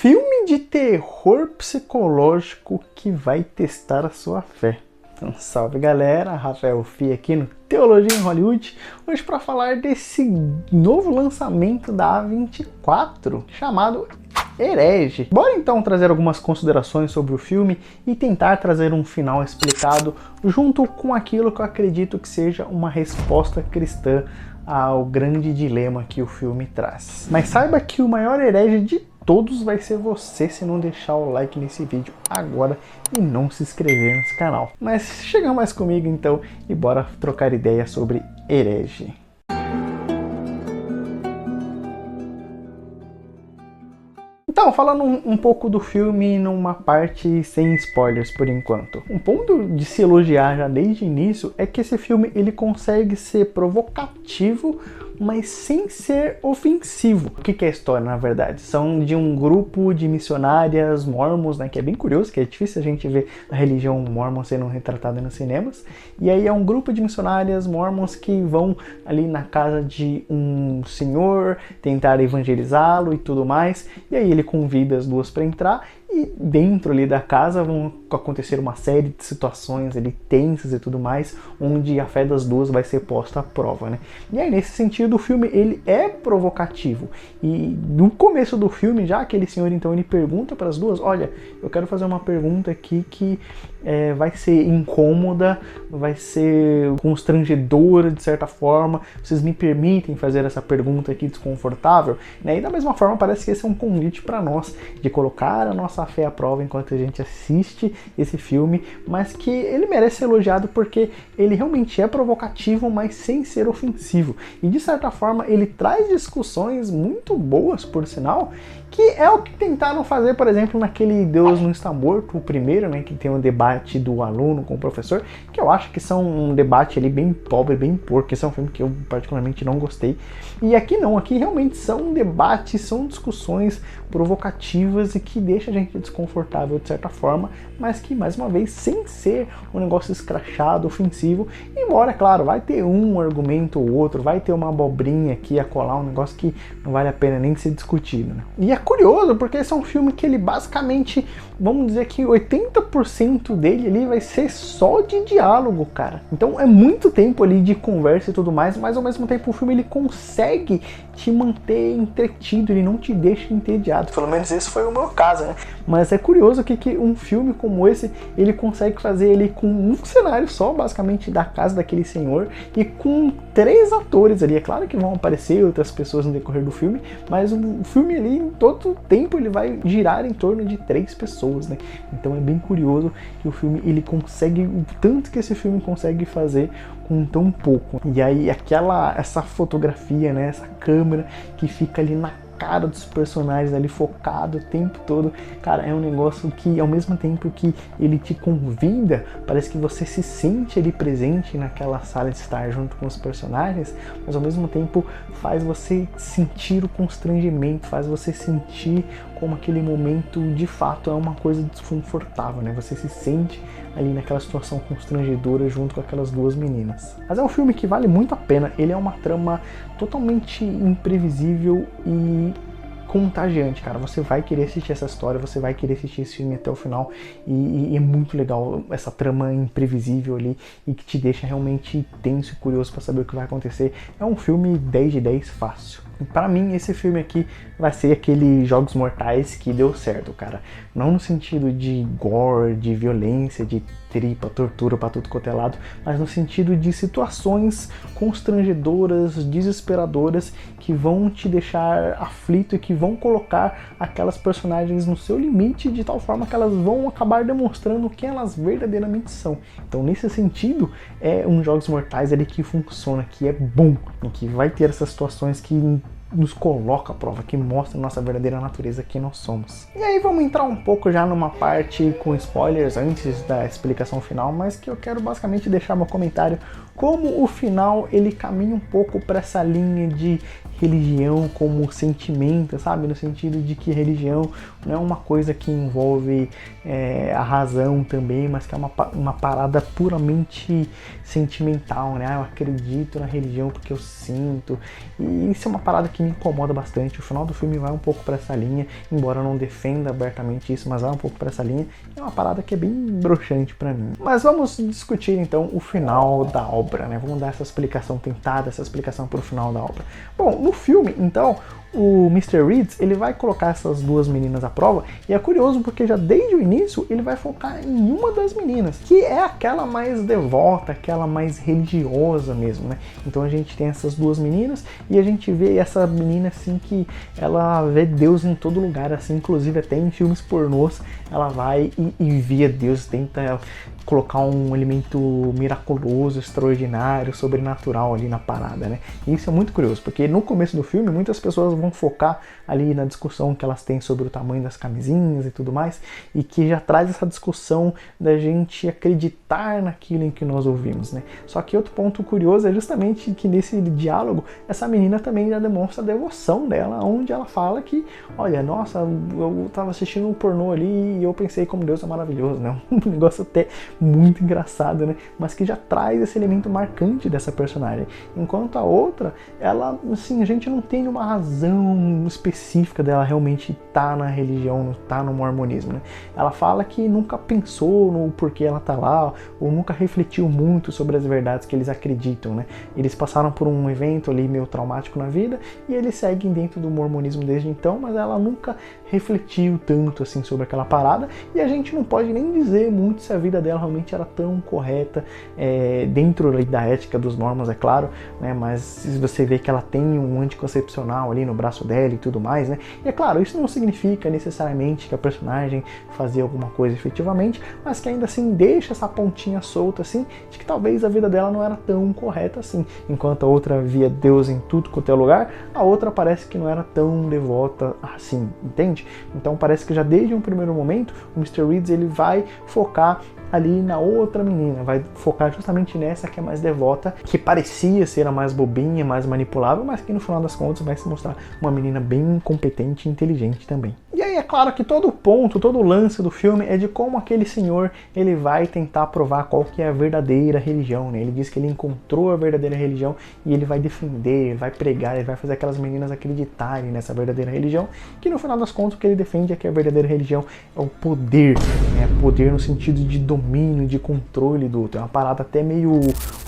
filme de terror psicológico que vai testar a sua fé. Então, salve galera, Rafael Fi aqui no Teologia em Hollywood, hoje para falar desse novo lançamento da A24, chamado Herege. Bora então trazer algumas considerações sobre o filme e tentar trazer um final explicado junto com aquilo que eu acredito que seja uma resposta cristã ao grande dilema que o filme traz. Mas saiba que o maior herege de todos vai ser você se não deixar o like nesse vídeo agora e não se inscrever nesse canal. Mas chega mais comigo então e bora trocar ideia sobre Herege. Então, falando um pouco do filme numa parte sem spoilers por enquanto. Um ponto de se elogiar já desde o início é que esse filme ele consegue ser provocativo, mas sem ser ofensivo. O que é a história, na verdade? São de um grupo de missionárias mormons, né, que é bem curioso, que é difícil a gente ver a religião mormon sendo retratada nos cinemas. E aí é um grupo de missionárias mormons que vão ali na casa de um senhor, tentar evangelizá-lo e tudo mais. E aí ele convida as duas para entrar. E dentro ali da casa vão acontecer uma série de situações ali tensas e tudo mais, onde a fé das duas vai ser posta à prova, né? E aí, nesse sentido, o filme ele é provocativo. E no começo do filme, já aquele senhor, então, ele pergunta para as duas, olha, eu quero fazer uma pergunta aqui que vai ser incômoda, vai ser constrangedora de certa forma, vocês me permitem fazer essa pergunta aqui desconfortável? Né? E da mesma forma, parece que esse é um convite para nós, de colocar a nossa fé à prova enquanto a gente assiste esse filme, mas que ele merece ser elogiado porque ele realmente é provocativo, mas sem ser ofensivo. E de certa forma ele traz discussões muito boas, por sinal, que é o que tentaram fazer, por exemplo, naquele Deus Não Está Morto, o primeiro, né, que tem um debate do aluno com o professor, que eu acho que são um debate ali bem pobre, bem porco. Esse é um filme que eu particularmente não gostei. E aqui não, aqui realmente são debates, são discussões provocativas e que deixa a gente desconfortável de certa forma, mas que, mais uma vez, sem ser um negócio escrachado, ofensivo, embora, claro, vai ter um argumento ou outro, vai ter uma abobrinha aqui a colar, um negócio que não vale a pena nem ser discutido, né? E é curioso, porque esse é um filme que ele basicamente, vamos dizer que 80% dele ali vai ser só de diálogo, cara. Então é muito tempo ali de conversa e tudo mais, mas ao mesmo tempo o filme ele consegue te manter entretido, ele não te deixa entediado. Pelo menos esse foi o meu caso, né? Mas é curioso que um filme como esse, ele consegue fazer ele com um cenário só, basicamente, da casa daquele senhor, e com 3 atores ali. É claro que vão aparecer outras pessoas no decorrer do filme, mas o filme ali, em todo o tempo, ele vai girar em torno de 3 pessoas, né? Então é bem curioso que o filme, ele consegue, o tanto que esse filme consegue fazer com tão pouco. E aí essa fotografia, né, essa câmera que fica ali na cara dos personagens ali focado o tempo todo, cara, é um negócio que ao mesmo tempo que ele te convida, parece que você se sente ali presente naquela sala de estar junto com os personagens, mas ao mesmo tempo faz você sentir o constrangimento, faz você sentir como aquele momento de fato é uma coisa desconfortável, né? Você se sente ali naquela situação constrangedora junto com aquelas duas meninas. Mas é um filme que vale muito a pena, ele é uma trama totalmente imprevisível e contagiante, cara. Você vai querer assistir essa história, você vai querer assistir esse filme até o final e é muito legal essa trama imprevisível ali e que te deixa realmente tenso e curioso para saber o que vai acontecer. É um filme 10 de 10 fácil. Para mim, esse filme aqui vai ser aquele Jogos Mortais que deu certo, cara. Não no sentido de gore, de violência, de tripa, tortura pra tudo quanto é lado, mas no sentido de situações constrangedoras, desesperadoras, que vão te deixar aflito e que vão colocar aquelas personagens no seu limite de tal forma que elas vão acabar demonstrando quem elas verdadeiramente são. Então, nesse sentido, é um Jogos Mortais ali que funciona, que é bom, que vai ter essas situações que nos coloca à prova, que mostra a nossa verdadeira natureza, quem nós somos. E aí vamos entrar um pouco já numa parte com spoilers antes da explicação final, mas que eu quero basicamente deixar meu comentário como o final ele caminha um pouco para essa linha de religião como sentimento, sabe? No sentido de que religião não é uma coisa que envolve a razão também, mas que é uma parada puramente sentimental, né? Eu acredito na religião porque eu sinto. E isso é uma parada que me incomoda bastante. O final do filme vai um pouco para essa linha, embora eu não defenda abertamente isso, mas vai um pouco para essa linha. É uma parada que é bem broxante para mim. Mas vamos discutir então o final da obra, né? Vamos dar essa explicação, tentar dar essa explicação pro final da obra. Bom, no filme, então, o Mr. Reeds, ele vai colocar essas duas meninas à prova, e é curioso porque já desde o início ele vai focar em uma das meninas, que é aquela mais devota, aquela mais religiosa mesmo, né? Então a gente tem essas duas meninas e a gente vê essa menina assim que ela vê Deus em todo lugar, assim, inclusive até em filmes pornôs ela vai e via Deus, tenta colocar um elemento miraculoso, extraordinário, sobrenatural ali na parada, né? E isso é muito curioso, porque no começo do filme muitas pessoas vão focar ali na discussão que elas têm sobre o tamanho das camisinhas e tudo mais, e que já traz essa discussão da gente acreditar naquilo em que nós ouvimos, né? Só que outro ponto curioso é justamente que nesse diálogo, essa menina também já demonstra a devoção dela, onde ela fala que, olha, nossa, eu tava assistindo um pornô ali e eu pensei como Deus é maravilhoso, né? Um negócio até muito engraçado, né? Mas que já traz esse elemento marcante dessa personagem. Enquanto a outra, ela, assim, a gente não tem uma razão específica dela realmente estar na religião, estar no mormonismo, né? Ela fala que nunca pensou no porquê ela tá lá, ou nunca refletiu muito sobre as verdades que eles acreditam, né? Eles passaram por um evento ali meio traumático na vida e eles seguem dentro do mormonismo desde então, mas ela nunca refletiu tanto assim sobre aquela parada, e a gente não pode nem dizer muito se a vida dela realmente era tão correta, dentro da ética dos mormons, é claro, né? Mas se você vê que ela tem um anticoncepcional ali no braço dela e tudo mais, né? E é claro, isso não significa necessariamente que a personagem fazia alguma coisa efetivamente, mas que ainda assim deixa essa pontinha solta assim, de que talvez a vida dela não era tão correta assim. Enquanto a outra via Deus em tudo quanto é lugar, a outra parece que não era tão devota assim, entende? Então parece que já desde um primeiro momento o Mr. Reeds ele vai focar ali na outra menina, vai focar justamente nessa que é mais devota, que parecia ser a mais bobinha, mais manipulável, mas que no final das contas vai se mostrar uma menina bem competente e inteligente também. E aí é claro que todo o ponto, todo o lance do filme é de como aquele senhor ele vai tentar provar qual que é a verdadeira religião, né? Ele diz que ele encontrou a verdadeira religião e ele vai defender, vai pregar, ele vai fazer aquelas meninas acreditarem nessa verdadeira religião, que no final das contas o que ele defende é que a verdadeira religião é o poder, né? Poder no sentido de domínio, de controle do outro. É uma parada até meio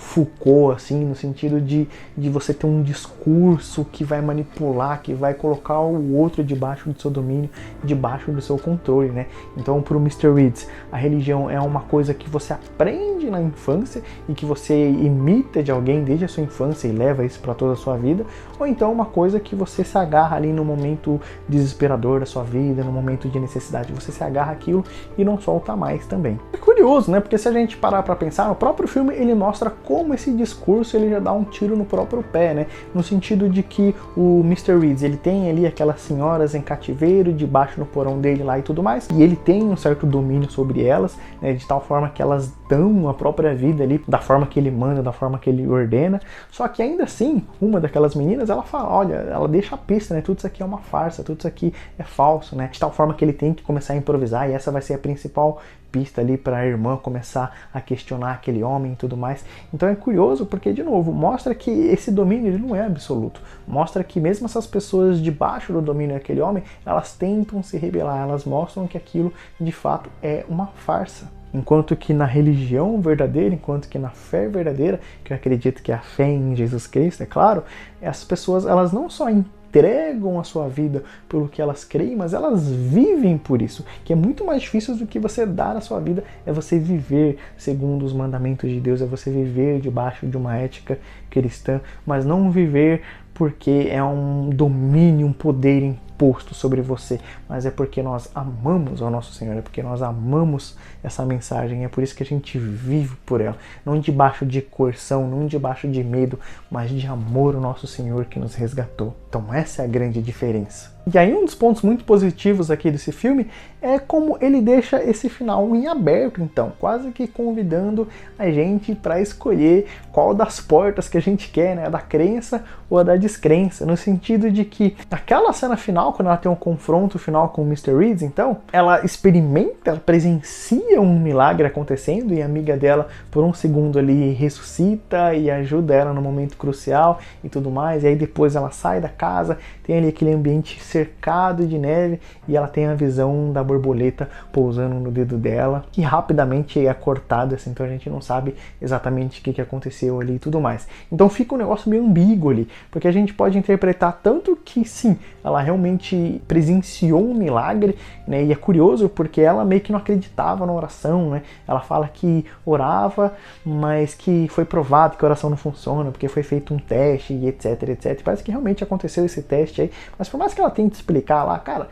Foucault, assim, no sentido de você ter um discurso que vai manipular, que vai colocar o outro debaixo do seu domínio, debaixo do seu controle, né? Então, para o Mr. Reeds, a religião é uma coisa que você aprende na infância e que você imita de alguém desde a sua infância e leva isso para toda a sua vida, ou então uma coisa que você se agarra ali no momento desesperador da sua vida, no momento de necessidade, você se agarra aquilo e não solta mais também. É curioso, né? Porque se a gente parar para pensar, o próprio filme ele mostra como esse discurso ele já dá um tiro no próprio pé, né? No sentido de que o Mr. Reeds, ele tem ali aquelas senhoras em cativeiro, debaixo no porão dele lá e tudo mais, e ele tem um certo domínio sobre elas, né? De tal forma que elas dão a própria vida ali, da forma que ele manda, da forma que ele ordena, só que ainda assim, uma daquelas meninas, ela fala, olha, ela deixa a pista, né? Tudo isso aqui é uma farsa, tudo isso aqui é falso, né? De tal forma que ele tem que começar a improvisar, e essa vai ser a principal pista ali para a irmã começar a questionar aquele homem e tudo mais. Então é curioso porque, de novo, mostra que esse domínio ele não é absoluto. Mostra que mesmo essas pessoas debaixo do domínio daquele homem, elas tentam se rebelar, elas mostram que aquilo de fato é uma farsa. Enquanto que na religião verdadeira, enquanto que na fé verdadeira, que eu acredito que é a fé em Jesus Cristo, é claro, as pessoas elas não só entregam a sua vida pelo que elas creem, mas elas vivem por isso, que é muito mais difícil do que você dar a sua vida, é você viver segundo os mandamentos de Deus, é você viver debaixo de uma ética cristã, mas não viver porque é um domínio, um poder imposto sobre você, mas é porque nós amamos ao nosso Senhor, é porque nós amamos essa mensagem, é por isso que a gente vive por ela, não debaixo de coerção, não debaixo de medo, mas de amor ao nosso Senhor que nos resgatou. Então essa é a grande diferença. E aí um dos pontos muito positivos aqui desse filme é como ele deixa esse final em aberto, então, quase que convidando a gente para escolher qual das portas que a gente quer, né, a da crença ou a da descrença, no sentido de que aquela cena final, quando ela tem um confronto final com o Mr. Reeds, então, ela experimenta, ela presencia um milagre acontecendo e a amiga dela, por um segundo ali, ressuscita e ajuda ela no momento crucial e tudo mais, e aí depois ela sai da casa, tem ali aquele ambiente cercado de neve e ela tem a visão da borboleta pousando no dedo dela, que rapidamente é cortada, assim, então a gente não sabe exatamente o que aconteceu ali e tudo mais. Então fica um negócio meio ambíguo ali, porque a gente pode interpretar tanto que sim, ela realmente presenciou um milagre, né, e é curioso porque ela meio que não acreditava na oração, né, ela fala que orava, mas que foi provado que a oração não funciona, porque foi feito um teste e etc, etc. Parece que realmente aconteceu esse teste aí, mas por mais que ela tente explicar lá, cara,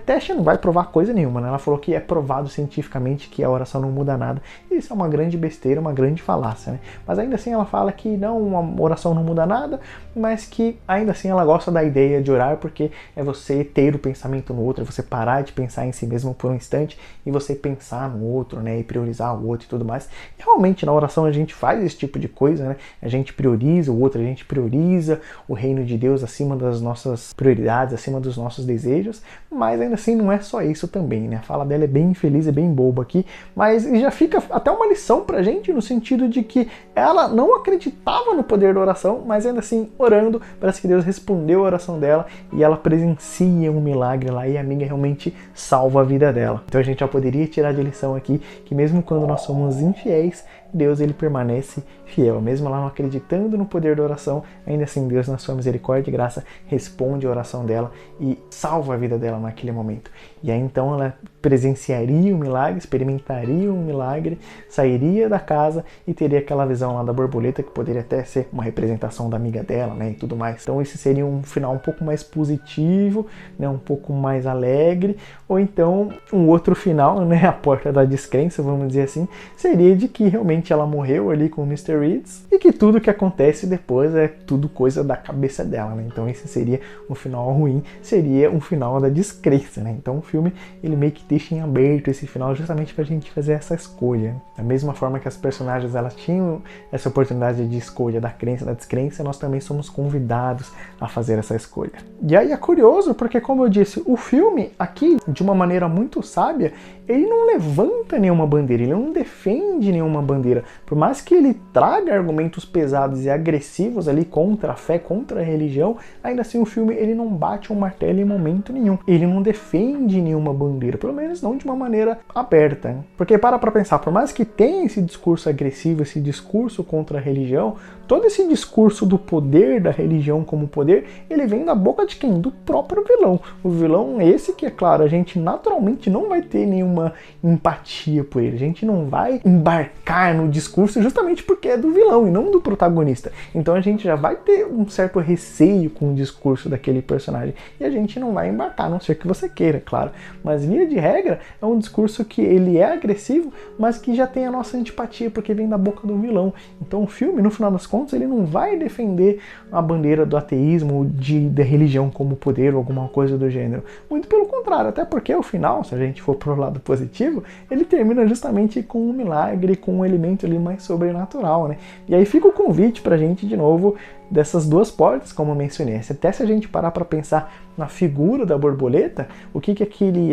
teste não vai provar coisa nenhuma, né? Ela falou que é provado cientificamente que a oração não muda nada. E isso é uma grande besteira, uma grande falácia, né? Mas ainda assim ela fala que não, a oração não muda nada, mas que ainda assim ela gosta da ideia de orar porque é você ter o pensamento no outro, é você parar de pensar em si mesmo por um instante e você pensar no outro, né? E priorizar o outro e tudo mais. E realmente na oração a gente faz esse tipo de coisa, né? A gente prioriza o outro, a gente prioriza o reino de Deus acima das nossas prioridades, acima dos nossos desejos, mas ainda assim não é só isso também, né? A fala dela é bem infeliz, é bem boba aqui, mas já fica até uma lição pra gente no sentido de que ela não acreditava no poder da oração, mas ainda assim orando, parece que Deus respondeu a oração dela e ela presencia um milagre lá e a amiga realmente salva a vida dela. Então a gente já poderia tirar de lição aqui que mesmo quando nós somos infiéis, Deus ele permanece fiel, mesmo ela não acreditando no poder da oração, ainda assim Deus na sua misericórdia e graça responde a oração dela e salva a vida dela naquele momento. E aí então ela presenciaria um milagre, experimentaria um milagre, sairia da casa e teria aquela visão lá da borboleta que poderia até ser uma representação da amiga dela, né, e tudo mais. Então esse seria um final um pouco mais positivo, né, um pouco mais alegre, ou então um outro final, né, a porta da descrença, vamos dizer assim, seria de que realmente ela morreu ali com o Mr. Reeds e que tudo que acontece depois é tudo coisa da cabeça dela, né? Então esse seria um final ruim, seria um final da descrença, né? Então o filme ele meio que deixa em aberto esse final justamente pra gente fazer essa escolha. Da mesma forma que as personagens elas tinham essa oportunidade de escolha da crença, da descrença, nós também somos convidados a fazer essa escolha. E aí é curioso porque, como eu disse, o filme aqui, de uma maneira muito sábia, ele não levanta nenhuma bandeira, ele não defende nenhuma bandeira. Por mais que ele traga argumentos pesados e agressivos ali contra a fé, contra a religião, ainda assim o filme ele não bate um martelo em momento nenhum. Ele não defende nenhuma bandeira, pelo menos não de uma maneira aberta, né? Porque para pensar, por mais que tenha esse discurso agressivo, esse discurso contra a religião, todo esse discurso do poder da religião como poder, ele vem da boca de quem? Do próprio vilão. O vilão esse que, é claro, a gente naturalmente não vai ter nenhuma empatia por ele. A gente não vai embarcar no discurso justamente porque é do vilão e não do protagonista. Então a gente já vai ter um certo receio com o discurso daquele personagem. E a gente não vai embarcar, a não ser que você queira, claro. Mas, via de regra, é um discurso que ele é agressivo, mas que já tem a nossa antipatia, porque vem da boca do vilão. Então o filme, no final das contas, ele não vai defender a bandeira do ateísmo, da religião como poder ou alguma coisa do gênero. Muito pelo contrário, até porque o final, se a gente for pro lado positivo, ele termina justamente com um milagre, com um elemento ali mais sobrenatural, né? E aí fica o convite pra gente, de novo, dessas duas portas, como eu mencionei. Até se a gente parar para pensar na figura da borboleta, o que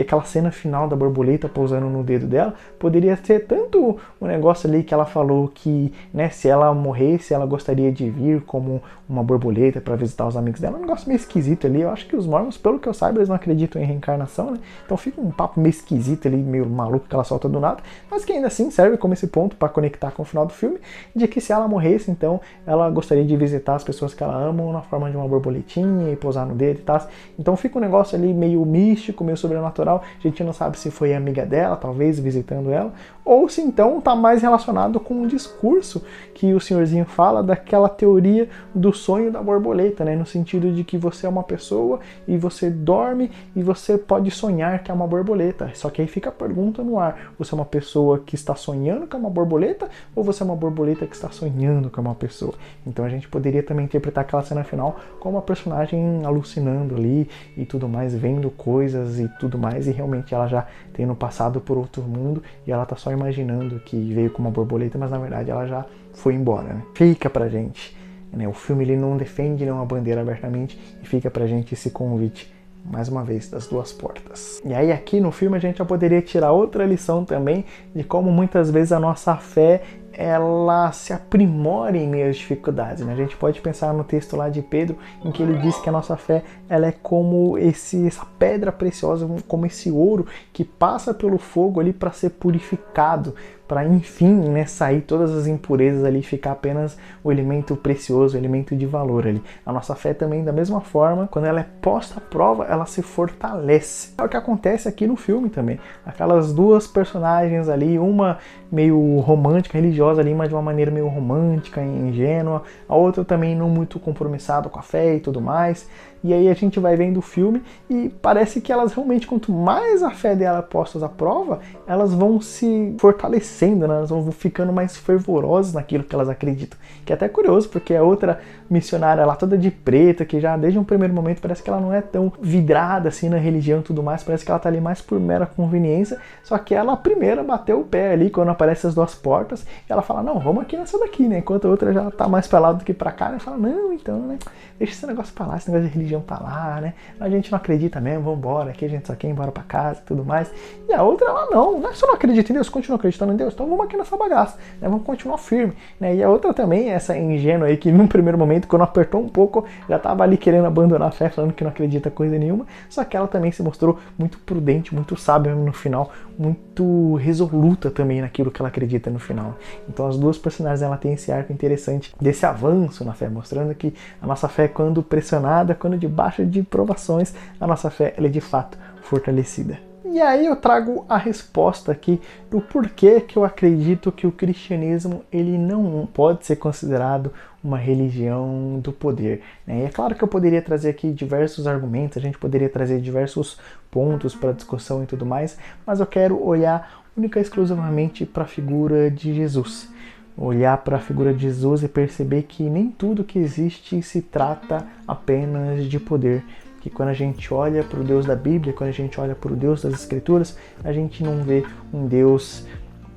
aquela cena final da borboleta pousando no dedo dela poderia ser tanto um negócio ali que ela falou que, né, se ela morresse, ela gostaria de vir como uma borboleta para visitar os amigos dela. Um negócio meio esquisito ali. Eu acho que os mormons, pelo que eu saiba, eles não acreditam em reencarnação, né? Então fica um papo meio esquisito ali, meio maluco que ela solta do nada, mas que ainda assim serve como esse ponto para conectar com o final do filme, de que se ela morresse, então ela gostaria de visitar as pessoas que ela ama na forma de uma borboletinha e pousar no dedo e tal. Então fica um negócio ali meio místico, meio sobrenatural. A gente não sabe se foi a amiga dela, talvez, visitando ela, ou se então tá mais relacionado com o discurso que o senhorzinho fala daquela teoria do sonho da borboleta, né? No sentido de que você é uma pessoa e você dorme e você pode sonhar que é uma borboleta. Só que aí fica a pergunta no ar: você é uma pessoa que está sonhando que é uma borboleta ou você é uma borboleta que está sonhando que é uma pessoa? Então a gente poderia também interpretar aquela cena final como uma personagem alucinando ali, e tudo mais, vendo coisas e tudo mais, e realmente ela já tendo passado por outro mundo e ela tá só imaginando que veio com uma borboleta, mas na verdade ela já foi embora, né? Fica pra gente, né? O filme ele não defende nenhuma bandeira abertamente e fica pra gente esse convite, mais uma vez, das duas portas. E aí aqui no filme a gente já poderia tirar outra lição também de como muitas vezes a nossa fé ela se aprimora em meio às dificuldades, né? A gente pode pensar no texto lá de Pedro, em que ele diz que a nossa fé ela é como essa pedra preciosa, como esse ouro que passa pelo fogo ali para ser purificado, para enfim, né, sair todas as impurezas ali e ficar apenas o elemento precioso, o elemento de valor ali. A nossa fé também, da mesma forma, quando ela é posta à prova, ela se fortalece. É o que acontece aqui no filme também. Aquelas duas personagens ali, uma meio romântica, religiosa ali, mas de uma maneira meio romântica, ingênua, a outra também não muito compromissada com a fé e tudo mais. E aí a gente vai vendo o filme e parece que elas realmente, quanto mais a fé dela postas à prova, elas vão se fortalecendo, né? Elas vão ficando mais fervorosas naquilo que elas acreditam. Que é até curioso, porque a outra missionária lá toda de preta, que já desde um primeiro momento parece que ela não é tão vidrada assim na religião e tudo mais, parece que ela tá ali mais por mera conveniência, só que ela a primeira bateu o pé ali quando aparecem as duas portas, e ela fala, não, vamos aqui nessa daqui, né? Enquanto a outra já tá mais pra lá do que pra cá, né? Fala, não, então, né? Deixa esse negócio pra lá, esse negócio de religião pra lá, né? A gente não acredita mesmo, vamos embora, aqui a gente só quer ir embora pra casa e tudo mais. E a outra, ela não é só não acredita em Deus, continua acreditando em Deus, então vamos aqui nessa bagaça, né? Vamos continuar firme, né? E a outra também, essa ingênua aí, que num primeiro momento, quando apertou um pouco, já tava ali querendo abandonar a fé, falando que não acredita coisa nenhuma, só que ela também se mostrou muito prudente, muito sábia no final, muito resoluta também naquilo que ela acredita no final. Então as duas personagens, ela tem esse arco interessante desse avanço na fé, mostrando que a nossa fé, quando pressionada, quando debaixo de provações, a nossa fé ela é de fato fortalecida. E aí eu trago a resposta aqui do porquê que eu acredito que o cristianismo ele não pode ser considerado uma religião do poder, né? E é claro que eu poderia trazer aqui diversos argumentos, a gente poderia trazer diversos pontos para discussão e tudo mais, mas eu quero olhar única e exclusivamente para a figura de Jesus. Olhar para a figura de Jesus e perceber que nem tudo que existe se trata apenas de poder. Que quando a gente olha para o Deus da Bíblia, quando a gente olha para o Deus das Escrituras, a gente não vê um Deus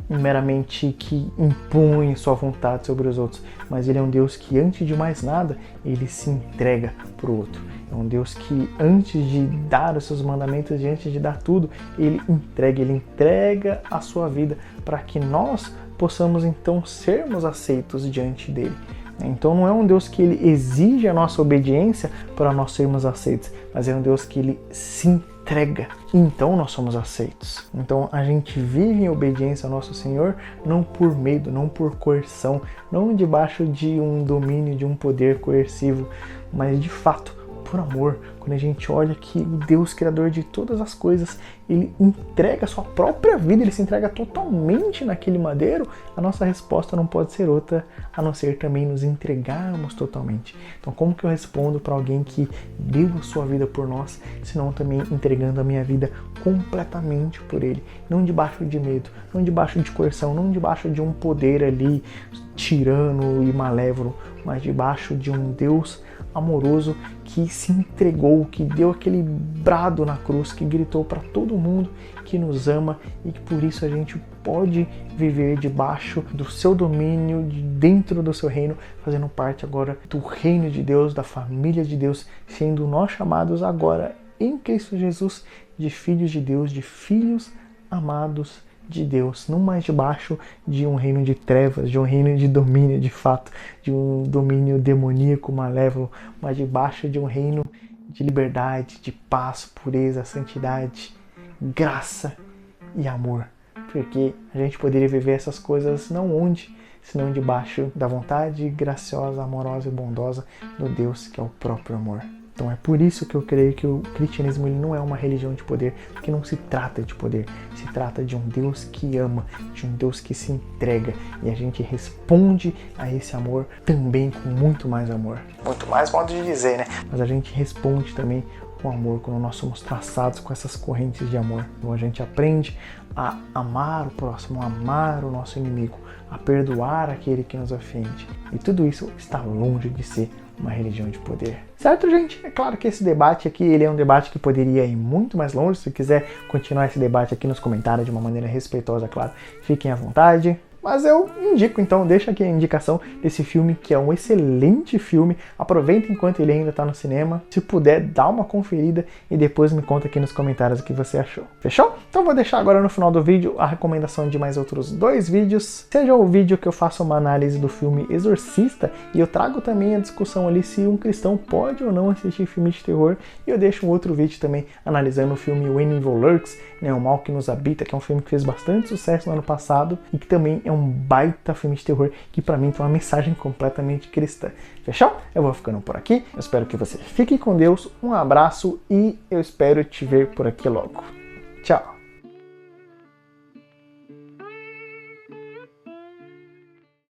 meramente que impõe sua vontade sobre os outros, mas ele é um Deus que, antes de mais nada, ele se entrega para o outro. É um Deus que, antes de dar os seus mandamentos e antes de dar tudo, ele entrega a sua vida para que nós possamos então sermos aceitos diante dele. Então não é um Deus que ele exige a nossa obediência para nós sermos aceitos, mas é um Deus que ele se entrega, então nós somos aceitos. Então a gente vive em obediência ao nosso Senhor, não por medo, não por coerção, não debaixo de um domínio, de um poder coercivo, mas de fato por amor. Quando a gente olha que o Deus criador de todas as coisas, ele entrega a sua própria vida, ele se entrega totalmente naquele madeiro, a nossa resposta não pode ser outra a não ser também nos entregarmos totalmente. Então como que eu respondo para alguém que deu a sua vida por nós, senão também entregando a minha vida completamente por ele, não debaixo de medo, não debaixo de coerção, não debaixo de um poder ali tirano e malévolo, mas debaixo de um Deus amoroso que se entregou, que deu aquele brado na cruz, que gritou para todo mundo que nos ama e que por isso a gente pode viver debaixo do seu domínio, dentro do seu reino, fazendo parte agora do reino de Deus, da família de Deus, sendo nós chamados agora em Cristo Jesus de filhos de Deus, de filhos amados de Deus, não mais debaixo de um reino de trevas, de um reino de domínio de fato, de um domínio demoníaco, malévolo, mas debaixo de um reino de liberdade, de paz, pureza, santidade, graça e amor. Porque a gente poderia viver essas coisas não onde, senão debaixo da vontade graciosa, amorosa e bondosa do Deus que é o próprio amor. Então é por isso que eu creio que o cristianismo ele não é uma religião de poder, porque não se trata de poder, se trata de um Deus que ama, de um Deus que se entrega, e a gente responde a esse amor também com muito mais amor. Muito mais modo de dizer, né? Mas a gente responde também com amor, quando nós somos traçados com essas correntes de amor. Então a gente aprende a amar o próximo, a amar o nosso inimigo, a perdoar aquele que nos ofende. E tudo isso está longe de ser uma religião de poder. Certo, gente? É claro que esse debate aqui, ele é um debate que poderia ir muito mais longe. Se quiser continuar esse debate aqui nos comentários de uma maneira respeitosa, claro, fiquem à vontade. Mas eu indico, então, deixa aqui a indicação desse filme, que é um excelente filme. Aproveita enquanto ele ainda está no cinema. Se puder, dá uma conferida e depois me conta aqui nos comentários o que você achou. Fechou? Então vou deixar agora no final do vídeo a recomendação de mais outros 2 vídeos. Seja o vídeo que eu faço uma análise do filme Exorcista, e eu trago também a discussão ali se um cristão pode ou não assistir filme de terror. E eu deixo um outro vídeo também analisando o filme When Evil Lurks, né, O Mal que Nos Habita, que é um filme que fez bastante sucesso no ano passado e que também é um baita filme de terror que pra mim tem uma mensagem completamente cristã. Fechou? Eu vou ficando por aqui. Eu espero que você fique com Deus. Um abraço e eu espero te ver por aqui logo. Tchau!